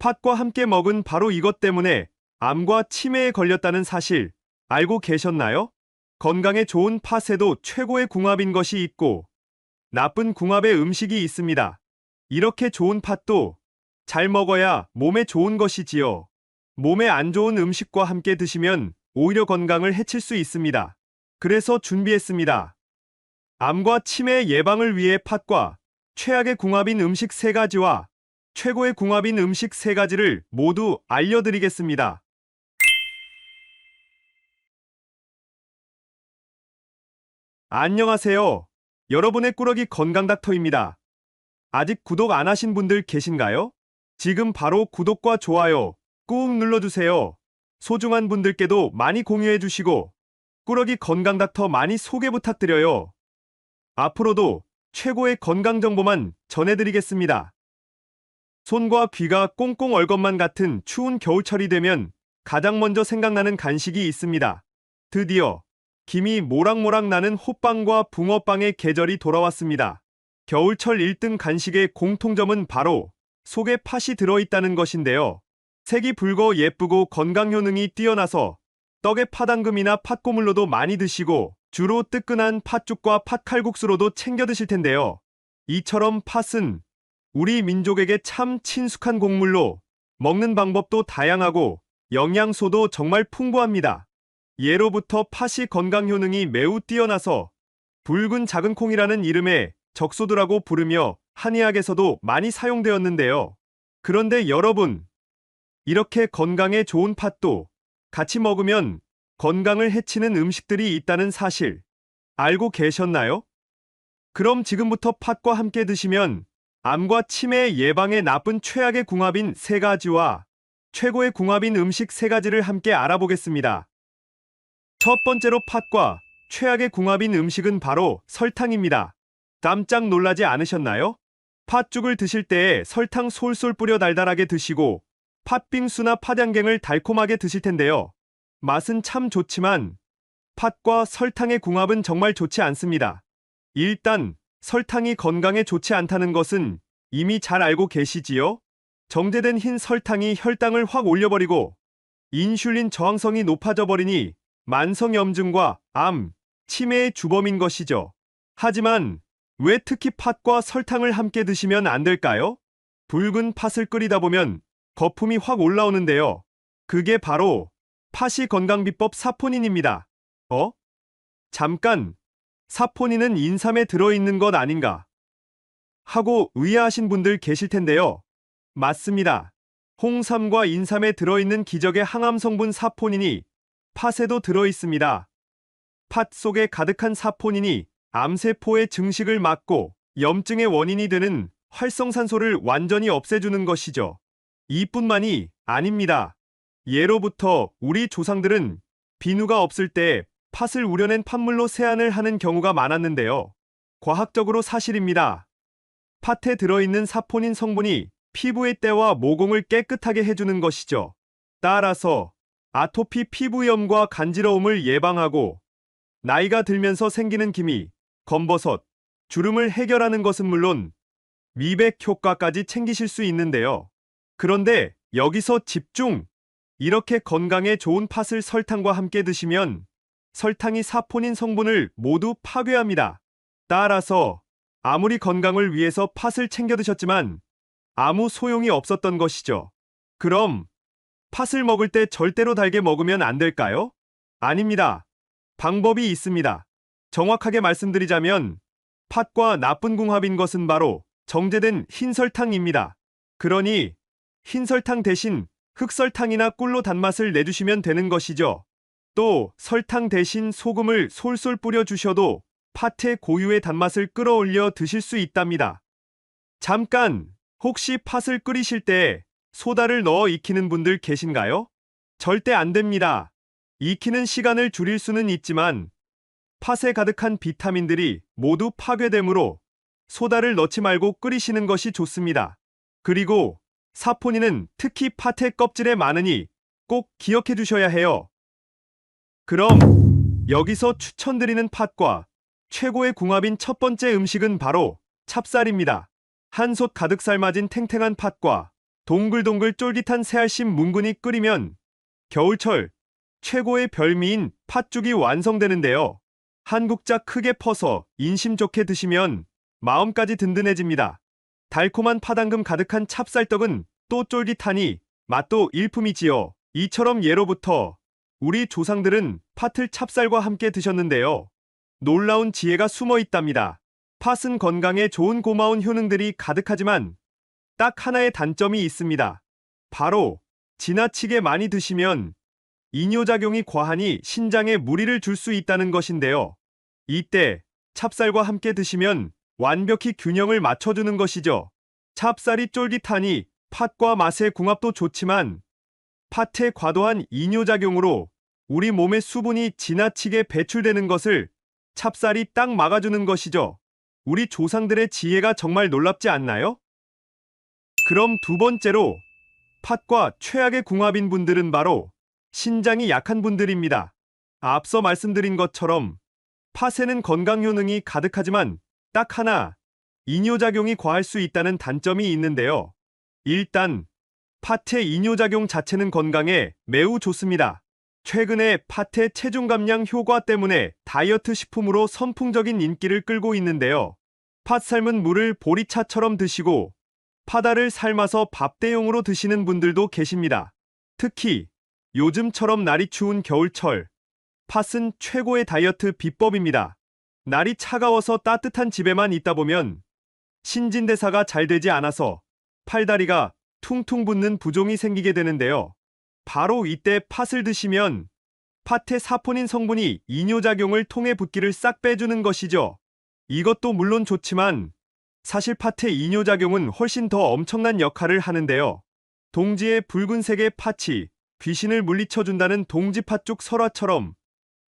팥과 함께 먹은 바로 이것 때문에 암과 치매에 걸렸다는 사실 알고 계셨나요? 건강에 좋은 팥에도 최고의 궁합인 것이 있고 나쁜 궁합의 음식이 있습니다. 이렇게 좋은 팥도 잘 먹어야 몸에 좋은 것이지요. 몸에 안 좋은 음식과 함께 드시면 오히려 건강을 해칠 수 있습니다. 그래서 준비했습니다. 암과 치매 예방을 위해 팥과 최악의 궁합인 음식 3가지와 최고의 궁합인 음식 3가지를 모두 알려드리겠습니다. 안녕하세요. 여러분의 꾸러기 건강닥터입니다. 아직 구독 안 하신 분들 계신가요? 지금 바로 구독과 좋아요 꾹 눌러주세요. 소중한 분들께도 많이 공유해주시고 꾸러기 건강닥터 많이 소개 부탁드려요. 앞으로도 최고의 건강정보만 전해드리겠습니다. 손과 귀가 꽁꽁 얼 것만 같은 추운 겨울철이 되면 가장 먼저 생각나는 간식이 있습니다. 드디어 김이 모락모락 나는 호빵과 붕어빵의 계절이 돌아왔습니다. 겨울철 1등 간식의 공통점은 바로 속에 팥이 들어있다는 것인데요. 색이 붉어 예쁘고 건강 효능이 뛰어나서 떡에 팥앙금이나 팥고물로도 많이 드시고 주로 뜨끈한 팥죽과 팥칼국수로도 챙겨 드실 텐데요. 이처럼 팥은 우리 민족에게 참 친숙한 곡물로 먹는 방법도 다양하고 영양소도 정말 풍부합니다. 예로부터 팥이 건강 효능이 매우 뛰어나서 붉은 작은 콩이라는 이름의 적소두라고 부르며 한의학에서도 많이 사용되었는데요. 그런데 여러분, 이렇게 건강에 좋은 팥도 같이 먹으면 건강을 해치는 음식들이 있다는 사실 알고 계셨나요? 그럼 지금부터 팥과 함께 드시면 암과 치매 예방에 나쁜 최악의 궁합인 3가지와 최고의 궁합인 음식 3가지를 함께 알아보겠습니다. 첫 번째로 팥과 최악의 궁합인 음식은 바로 설탕입니다. 깜짝 놀라지 않으셨나요? 팥죽을 드실 때에 설탕 솔솔 뿌려 달달하게 드시고 팥빙수나 팥양갱을 달콤하게 드실 텐데요. 맛은 참 좋지만 팥과 설탕의 궁합은 정말 좋지 않습니다. 일단 설탕이 건강에 좋지 않다는 것은 이미 잘 알고 계시지요? 정제된 흰 설탕이 혈당을 확 올려버리고 인슐린 저항성이 높아져 버리니 만성염증과 암, 치매의 주범인 것이죠. 하지만 왜 특히 팥과 설탕을 함께 드시면 안 될까요? 붉은 팥을 끓이다 보면 거품이 확 올라오는데요. 그게 바로 팥이 건강비법 사포닌입니다. 잠깐, 사포닌은 인삼에 들어있는 것 아닌가? 하고 의아하신 분들 계실 텐데요. 맞습니다. 홍삼과 인삼에 들어있는 기적의 항암 성분 사포닌이 팥에도 들어있습니다. 팥 속에 가득한 사포닌이 암세포의 증식을 막고 염증의 원인이 되는 활성산소를 완전히 없애주는 것이죠. 이뿐만이 아닙니다. 예로부터 우리 조상들은 비누가 없을 때 팥을 우려낸 팥물로 세안을 하는 경우가 많았는데요. 과학적으로 사실입니다. 팥에 들어있는 사포닌 성분이 피부의 때와 모공을 깨끗하게 해주는 것이죠. 따라서 아토피 피부염과 간지러움을 예방하고 나이가 들면서 생기는 기미, 검버섯, 주름을 해결하는 것은 물론 미백 효과까지 챙기실 수 있는데요. 그런데 여기서 집중! 이렇게 건강에 좋은 팥을 설탕과 함께 드시면 설탕이 사포닌 성분을 모두 파괴합니다. 따라서 아무리 건강을 위해서 팥을 챙겨 드셨지만 아무 소용이 없었던 것이죠. 그럼 팥을 먹을 때 절대로 달게 먹으면 안 될까요? 아닙니다. 방법이 있습니다. 정확하게 말씀드리자면 팥과 나쁜 궁합인 것은 바로 정제된 흰설탕입니다. 그러니 흰설탕 대신 흑설탕이나 꿀로 단맛을 내주시면 되는 것이죠. 또 설탕 대신 소금을 솔솔 뿌려주셔도 팥의 고유의 단맛을 끌어올려 드실 수 있답니다. 잠깐! 혹시 팥을 끓이실 때 소다를 넣어 익히는 분들 계신가요? 절대 안 됩니다. 익히는 시간을 줄일 수는 있지만 팥에 가득한 비타민들이 모두 파괴되므로 소다를 넣지 말고 끓이시는 것이 좋습니다. 그리고 사포닌은 특히 팥의 껍질에 많으니 꼭 기억해 두셔야 해요. 그럼 여기서 추천드리는 팥과 최고의 궁합인 첫 번째 음식은 바로 찹쌀입니다. 한솥 가득 삶아진 탱탱한 팥과 동글동글 쫄깃한 새알심 뭉근히 끓이면 겨울철 최고의 별미인 팥죽이 완성되는데요. 한 국자 크게 퍼서 인심 좋게 드시면 마음까지 든든해집니다. 달콤한 파당금 가득한 찹쌀떡은 또 쫄깃하니 맛도 일품이지요. 이처럼 예로부터 우리 조상들은 팥을 찹쌀과 함께 드셨는데요. 놀라운 지혜가 숨어 있답니다. 팥은 건강에 좋은 고마운 효능들이 가득하지만 딱 하나의 단점이 있습니다. 바로 지나치게 많이 드시면 이뇨작용이 과하니 신장에 무리를 줄 수 있다는 것인데요. 이때 찹쌀과 함께 드시면 완벽히 균형을 맞춰주는 것이죠. 찹쌀이 쫄깃하니 팥과 맛의 궁합도 좋지만 팥의 과도한 이뇨작용으로 우리 몸의 수분이 지나치게 배출되는 것을 찹쌀이 딱 막아주는 것이죠. 우리 조상들의 지혜가 정말 놀랍지 않나요? 그럼 두 번째로 팥과 최악의 궁합인 분들은 바로 신장이 약한 분들입니다. 앞서 말씀드린 것처럼 팥에는 건강 효능이 가득하지만 딱 하나 이뇨작용이 과할 수 있다는 단점이 있는데요. 일단 팥의 이뇨작용 자체는 건강에 매우 좋습니다. 최근에 팥의 체중 감량 효과 때문에 다이어트 식품으로 선풍적인 인기를 끌고 있는데요. 팥 삶은 물을 보리차처럼 드시고 파다를 삶아서 밥 대용으로 드시는 분들도 계십니다. 특히 요즘처럼 날이 추운 겨울철, 팥은 최고의 다이어트 비법입니다. 날이 차가워서 따뜻한 집에만 있다 보면 신진대사가 잘 되지 않아서 팔다리가 퉁퉁 붓는 부종이 생기게 되는데요. 바로 이때 팥을 드시면 팥의 사포닌 성분이 이뇨작용을 통해 붓기를 싹 빼주는 것이죠. 이것도 물론 좋지만 사실 팥의 이뇨작용은 훨씬 더 엄청난 역할을 하는데요. 동지의 붉은색의 팥이 귀신을 물리쳐준다는 동지팥죽 설화처럼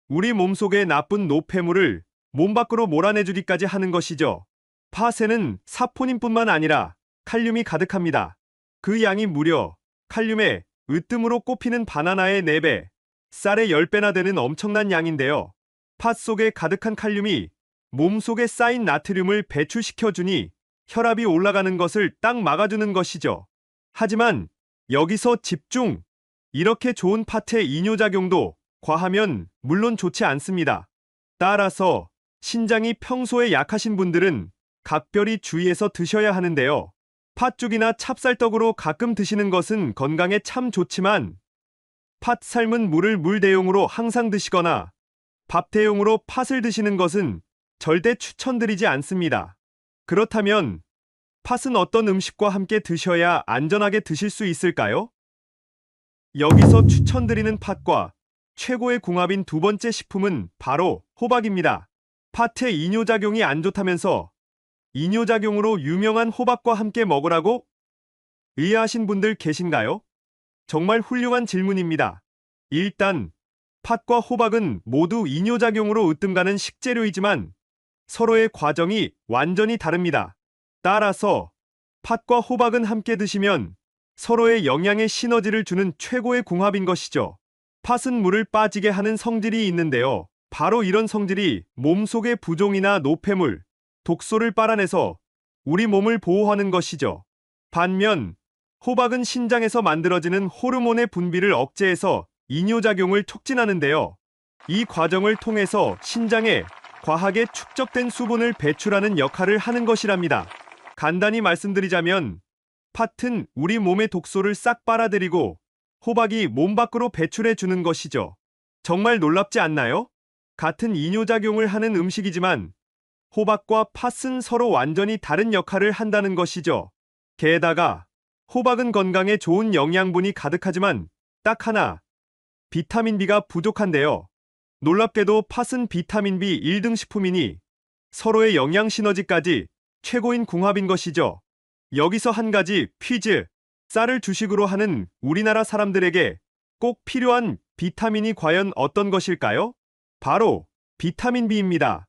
우리 몸속의 나쁜 노폐물을 몸 밖으로 몰아내주기까지 하는 것이죠. 팥에는 사포닌뿐만 아니라 칼륨이 가득합니다. 그 양이 무려 칼륨의 으뜸으로 꼽히는 바나나의 4배, 쌀의 10배나 되는 엄청난 양인데요. 팥 속에 가득한 칼륨이 몸속에 쌓인 나트륨을 배출시켜주니 혈압이 올라가는 것을 딱 막아주는 것이죠. 하지만 여기서 집중! 이렇게 좋은 팥의 이뇨작용도 과하면 물론 좋지 않습니다. 따라서 신장이 평소에 약하신 분들은 각별히 주의해서 드셔야 하는데요. 팥죽이나 찹쌀떡으로 가끔 드시는 것은 건강에 참 좋지만 팥 삶은 물을 물 대용으로 항상 드시거나 밥 대용으로 팥을 드시는 것은 절대 추천드리지 않습니다. 그렇다면 팥은 어떤 음식과 함께 드셔야 안전하게 드실 수 있을까요? 여기서 추천드리는 팥과 최고의 궁합인 두 번째 식품은 바로 호박입니다. 팥의 이뇨작용이 안 좋다면서 이뇨작용으로 유명한 호박과 함께 먹으라고 의아하신 분들 계신가요? 정말 훌륭한 질문입니다. 일단 팥과 호박은 모두 이뇨작용으로 으뜸가는 식재료이지만 서로의 과정이 완전히 다릅니다. 따라서 팥과 호박은 함께 드시면 서로의 영양의 시너지를 주는 최고의 궁합인 것이죠. 팥은 물을 빠지게 하는 성질이 있는데요. 바로 이런 성질이 몸속의 부종이나 노폐물, 독소를 빨아내서 우리 몸을 보호하는 것이죠. 반면 호박은 신장에서 만들어지는 호르몬의 분비를 억제해서 이뇨작용을 촉진하는데요. 이 과정을 통해서 신장에 과하게 축적된 수분을 배출하는 역할을 하는 것이랍니다. 간단히 말씀드리자면 팥은 우리 몸의 독소를 싹 빨아들이고 호박이 몸 밖으로 배출해 주는 것이죠. 정말 놀랍지 않나요? 같은 이뇨작용을 하는 음식이지만 호박과 팥은 서로 완전히 다른 역할을 한다는 것이죠. 게다가 호박은 건강에 좋은 영양분이 가득하지만 딱 하나, 비타민 B가 부족한데요. 놀랍게도 팥은 비타민 B 1등 식품이니 서로의 영양 시너지까지 최고인 궁합인 것이죠. 여기서 한 가지 퀴즈, 쌀을 주식으로 하는 우리나라 사람들에게 꼭 필요한 비타민이 과연 어떤 것일까요? 바로 비타민 B입니다.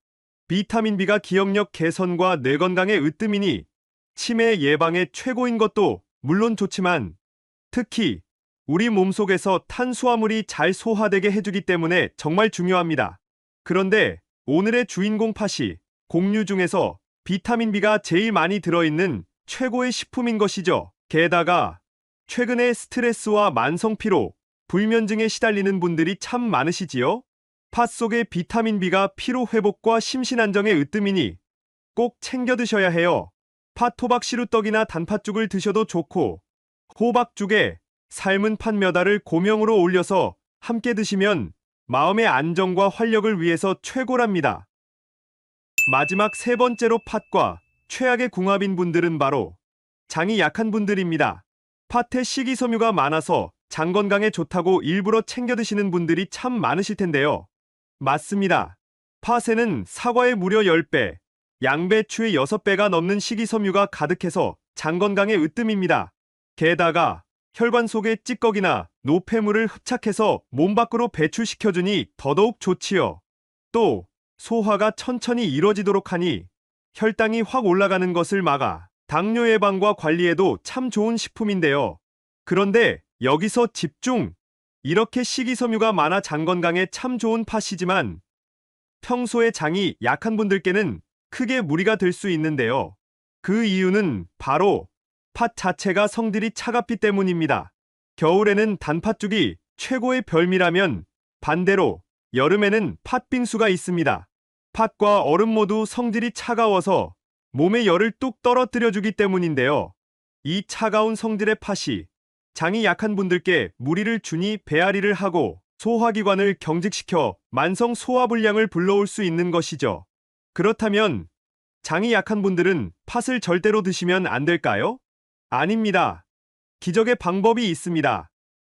비타민 B가 기억력 개선과 뇌 건강에 으뜸이니 치매 예방에 최고인 것도 물론 좋지만 특히 우리 몸속에서 탄수화물이 잘 소화되게 해주기 때문에 정말 중요합니다. 그런데 오늘의 주인공 팥이 곡류 중에서 비타민 B가 제일 많이 들어있는 최고의 식품인 것이죠. 게다가 최근에 스트레스와 만성 피로, 불면증에 시달리는 분들이 참 많으시지요? 팥 속의 비타민 B가 피로 회복과 심신 안정에 으뜸이니 꼭 챙겨 드셔야 해요. 팥 호박시루떡이나 단팥죽을 드셔도 좋고, 호박죽에 삶은 팥 몇 알을 고명으로 올려서 함께 드시면 마음의 안정과 활력을 위해서 최고랍니다. 마지막 세 번째로 팥과 최악의 궁합인 분들은 바로 장이 약한 분들입니다. 팥에 식이섬유가 많아서 장 건강에 좋다고 일부러 챙겨 드시는 분들이 참 많으실 텐데요. 맞습니다. 팥에는 사과의 무려 10배, 양배추의 6배가 넘는 식이섬유가 가득해서 장 건강에 으뜸입니다. 게다가 혈관 속의 찌꺼기나 노폐물을 흡착해서 몸 밖으로 배출시켜주니 더더욱 좋지요. 또 소화가 천천히 이뤄지도록 하니 혈당이 확 올라가는 것을 막아 당뇨 예방과 관리에도 참 좋은 식품인데요. 그런데 여기서 집중! 이렇게 식이섬유가 많아 장 건강에 참 좋은 팥이지만 평소에 장이 약한 분들께는 크게 무리가 될 수 있는데요. 그 이유는 바로 팥 자체가 성질이 차갑기 때문입니다. 겨울에는 단팥죽이 최고의 별미라면 반대로 여름에는 팥빙수가 있습니다. 팥과 얼음 모두 성질이 차가워서 몸의 열을 뚝 떨어뜨려주기 때문인데요. 이 차가운 성질의 팥이 장이 약한 분들께 무리를 주니 배앓이를 하고 소화기관을 경직시켜 만성 소화불량을 불러올 수 있는 것이죠. 그렇다면 장이 약한 분들은 팥을 절대로 드시면 안 될까요? 아닙니다. 기적의 방법이 있습니다.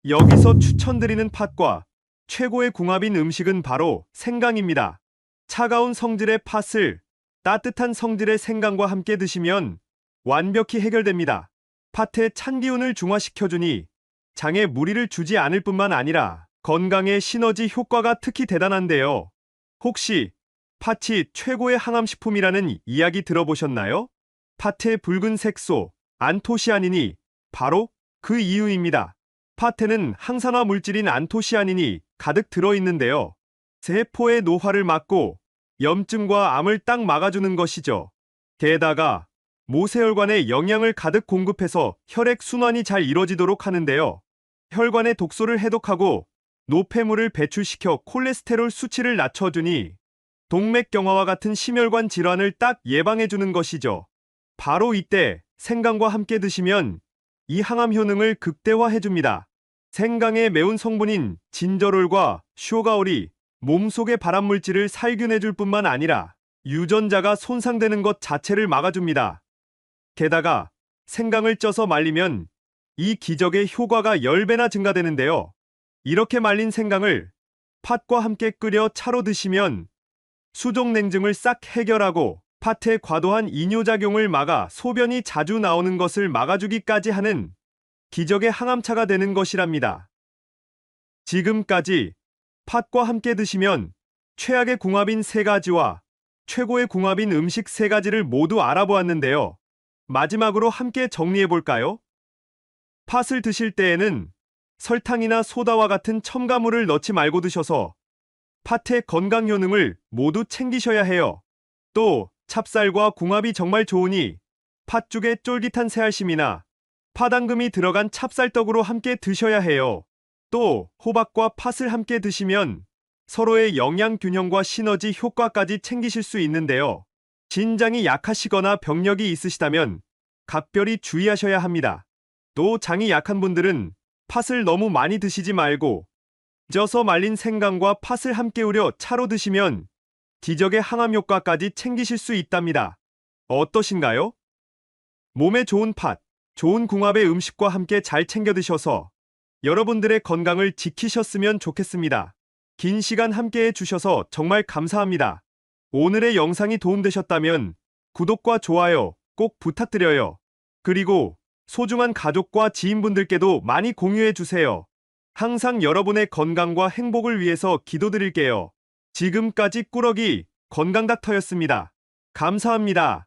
여기서 추천드리는 팥과 최고의 궁합인 음식은 바로 생강입니다. 차가운 성질의 팥을 따뜻한 성질의 생강과 함께 드시면 완벽히 해결됩니다. 팥의 찬 기운을 중화시켜주니 장에 무리를 주지 않을 뿐만 아니라 건강에 시너지 효과가 특히 대단한데요. 혹시 팥이 최고의 항암식품이라는 이야기 들어보셨나요? 팥의 붉은 색소, 안토시아닌이 바로 그 이유입니다. 팥에는 항산화 물질인 안토시아닌이 가득 들어있는데요. 세포의 노화를 막고 염증과 암을 딱 막아주는 것이죠. 게다가 모세혈관에 영양을 가득 공급해서 혈액 순환이 잘 이루어지도록 하는데요. 혈관의 독소를 해독하고 노폐물을 배출시켜 콜레스테롤 수치를 낮춰주니 동맥경화와 같은 심혈관 질환을 딱 예방해주는 것이죠. 바로 이때 생강과 함께 드시면 이 항암 효능을 극대화해줍니다. 생강의 매운 성분인 진저롤과 슈가올이 몸속의 발암물질을 살균해줄 뿐만 아니라 유전자가 손상되는 것 자체를 막아줍니다. 게다가 생강을 쪄서 말리면 이 기적의 효과가 10배나 증가되는데요. 이렇게 말린 생강을 팥과 함께 끓여 차로 드시면 수족 냉증을 싹 해결하고 팥의 과도한 이뇨작용을 막아 소변이 자주 나오는 것을 막아주기까지 하는 기적의 항암차가 되는 것이랍니다. 지금까지 팥과 함께 드시면 최악의 궁합인 3가지와 최고의 궁합인 음식 3가지를 모두 알아보았는데요. 마지막으로 함께 정리해볼까요? 팥을 드실 때에는 설탕이나 소다와 같은 첨가물을 넣지 말고 드셔서 팥의 건강 효능을 모두 챙기셔야 해요. 또 찹쌀과 궁합이 정말 좋으니 팥죽에 쫄깃한 새알심이나 파당금이 들어간 찹쌀떡으로 함께 드셔야 해요. 또 호박과 팥을 함께 드시면 서로의 영양 균형과 시너지 효과까지 챙기실 수 있는데요. 진장이 약하시거나 병력이 있으시다면 각별히 주의하셔야 합니다. 또 장이 약한 분들은 팥을 너무 많이 드시지 말고 쪄서 말린 생강과 팥을 함께 우려 차로 드시면 기적의 항암 효과까지 챙기실 수 있답니다. 어떠신가요? 몸에 좋은 팥, 좋은 궁합의 음식과 함께 잘 챙겨 드셔서 여러분들의 건강을 지키셨으면 좋겠습니다. 긴 시간 함께 해주셔서 정말 감사합니다. 오늘의 영상이 도움되셨다면 구독과 좋아요 꼭 부탁드려요. 그리고 소중한 가족과 지인분들께도 많이 공유해주세요. 항상 여러분의 건강과 행복을 위해서 기도드릴게요. 지금까지 꾸러기 건강닥터였습니다. 감사합니다.